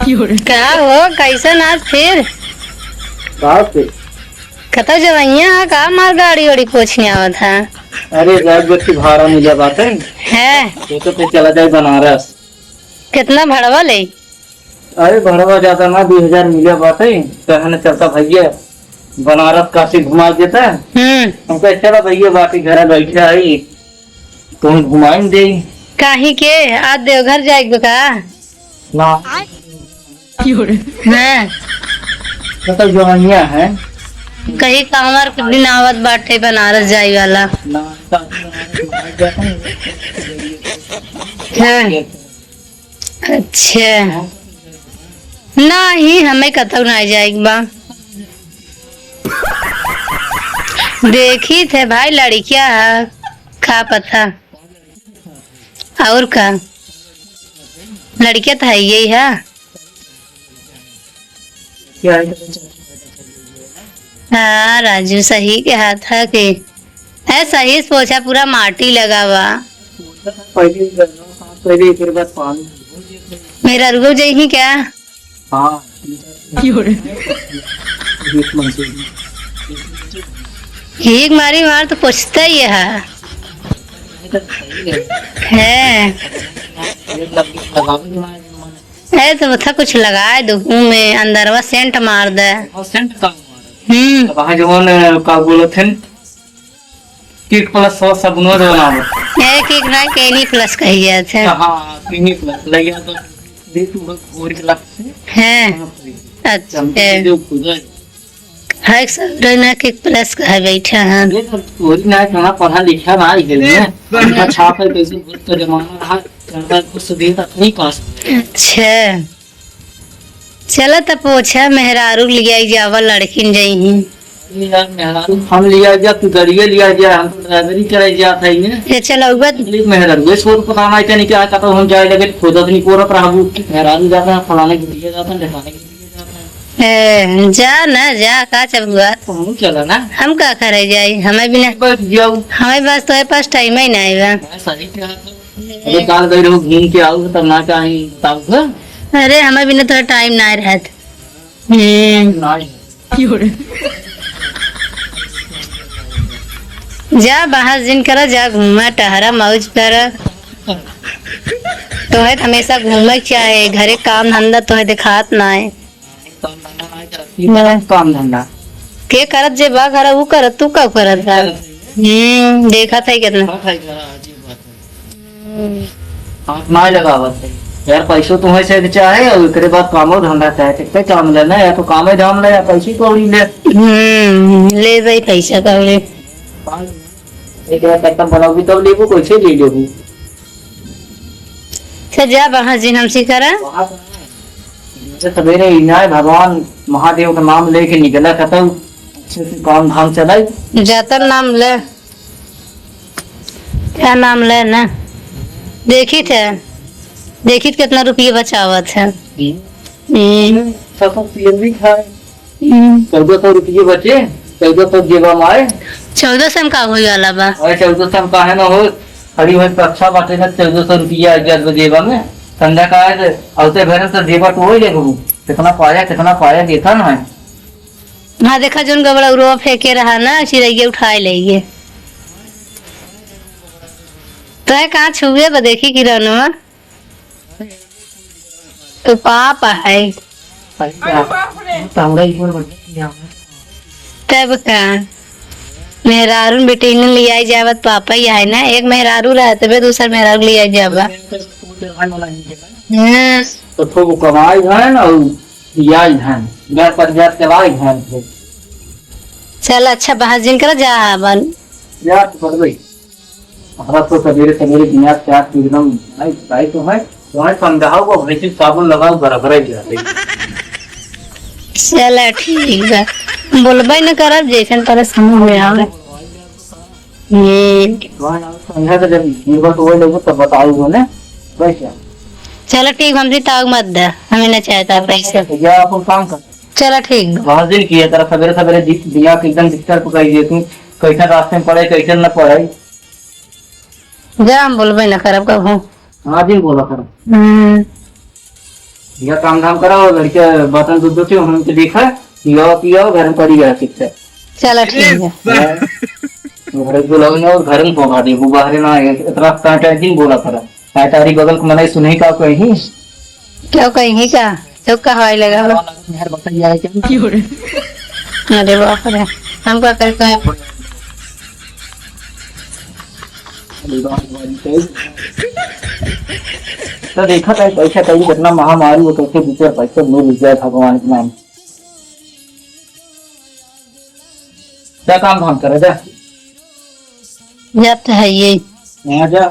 क्या हो कैसन आज फिर कतौ जवैया का मार गाड़ी वाड़ी कुछ नहीं आवत है। अरे की भाड़ा मिले बात है तो चला जाए बनारस। कितना भड़वा ले? अरे भड़वा जाता ना 2000 मिले बात है कहने चलता भैया बनारस काशी घुमा देता है। हमको चला भैया बाकी घर बैठे आई तुम घुमाएं दे काहे के आज देवघर जाएगा का ना हैं? तो जवानिया है कहीं कांवर के दिन आवत बाटे बनारस जाए वाला है। अच्छा नहीं हमें कतौ नहीं जाएगी बा। देखी थे भाई लड़कियां है खा पता और का लड़कियां तो है यही है। हाँ राजू सही के हाथ है कि ऐसा ही सोचा पूरा माटी लगा हुआ मेरा रुको जाएगी क्या? हाँ एक मारी मार तो पूछता ही है तो बता कुछ लगाए दो में अंदरवा सेंट मार दे। वहाँ जो का बोलो थे किक प्लस 100 सबनो देना एक एक ना केनी प्लस कहिए थे। हाँ केनी प्लस लगिया तो दे तू और के लग से हैं। अच्छा है सब ना किक प्लस का बैठा है ये तो और ना खाना पढ़ा लिखा ना ही है ना छाप है कैसे बहुत तो जमाना रहा करता कुछ देता नहीं पास। अच्छा चला तो पूछा मेहरारू लिया जावा लड़किन जाई यार मेहरारू हम लिया जा तू गाड़िया लिया जा हम तो ड्राइवरी कराई जा था ही ये चला उगत मेहरारू ये छोड़ पता ना क्या नहीं क्या कहता हम जाए लगे खुद अपनी पूरा प्रभु मेहरारू जाता है फलाने के लिए जाता है दिखाने के लिए जाता है जा ना जा का चल हुआ हम चला ना हम का करे जाए हमें भी ना बस जाओ हमें बस तो पास टाइम ही नहीं है। सही क्या अरे काल गए रहो घूम के आओ तब ना चाहिए तब अरे हमें भी ना थोड़ा टाइम नहीं रहता। जा बाहर जिन करा जा घूमा टहरा मौज करा तो है हमेशा घूमे चाहे घरे काम धंधा तो है दिखात ना है काम धंधा के करत जे बा घर वो करत तू का करत है। देखा था कितना ना लगा बस यार पैसों तुम्हें से चाहे और उसके बाद कामो धंधा चाहे कितने काम लेना या तो काम है धाम ले या पैसे कौड़ी ले ले भाई पैसा कौड़ी एक बार पैसा बनाओगी तब लेबू कैसे ले लेबू अच्छा जा बाहर जिन हमसे करा सवेरे इनाय भगवान महादेव का नाम लेके निकला कहता हूँ अच्छे से काम धाम चलाए जातर नाम ले क्या नाम ले ना देखी थे कितना रुपये बचावत है 1400 रुपये बचे 1400 जेबा मारे 1400 में का हुई वाला बा 1400 में का है ना हो खड़ी हुई अच्छा बाटे ना 1400 रुपया जेबा में संध्या का है औसे भरे तो जेबा तो हो जाएगा कितना पाया देखा ना है। हाँ देखा जोन गबड़ा उड़वा फेंके रहा ना चिड़ैया उठाए लेंगे तो है कहाँ छुए बा देखी किरणवा तो पापा है तब का मेहरारू बेटे ने लिया जावत पापा ही है ना एक मेहरारू रहते बे दूसरा मेहरारू लिया जावा तो थोक कमाई है ना याई है घर पर जा चलाई है चल अच्छा बाहर जिन कर जा बन यार तो कर भाई हमारा तो सवेरे दुनिया क्या एकदम भाई तो है वहाँ समझाओ वो भैंसी साबुन लगाओ बराबर ही जाते चल ठीक है बोलबे न करब जैसन तरह समझ में आवे समझा तो जब जीवा तो वो लोग तब बताओ ना वैसे चलो ठीक हम ताव मत दे हमें न चाहता पैसे या अपन काम कर चलो ठीक बहुत दिन किया तेरा सवेरे दिया के एकदम दिक्कत पकाई दे तू कैसा रास्ते में पड़े कैसे न पड़े जा हम बोलबे न करब कब हाँ जी बोला कर यह काम धाम करा और लड़के बर्तन दूध धोते हमने देखा पियो पियो घर में पड़ी गया ठीक से चलो ठीक है। घर बुलाओ ना और घर में पहुंचा दी वो बाहर ना आए इतना कांटा दिन बोला था कांटारी बगल को मनाई सुनही का कहीं क्यों कहीं का तो का हवाई लगा हुआ? यार बताइए आए क्या अरे बाप रे हम क्या करते हैं? तो देखा था पैसा कहीं कितना महामारी वो कैसे दूसरे पैसे मिल जाए भगवान के नाम क्या काम धाम करे जा जब तो है ये यहाँ जा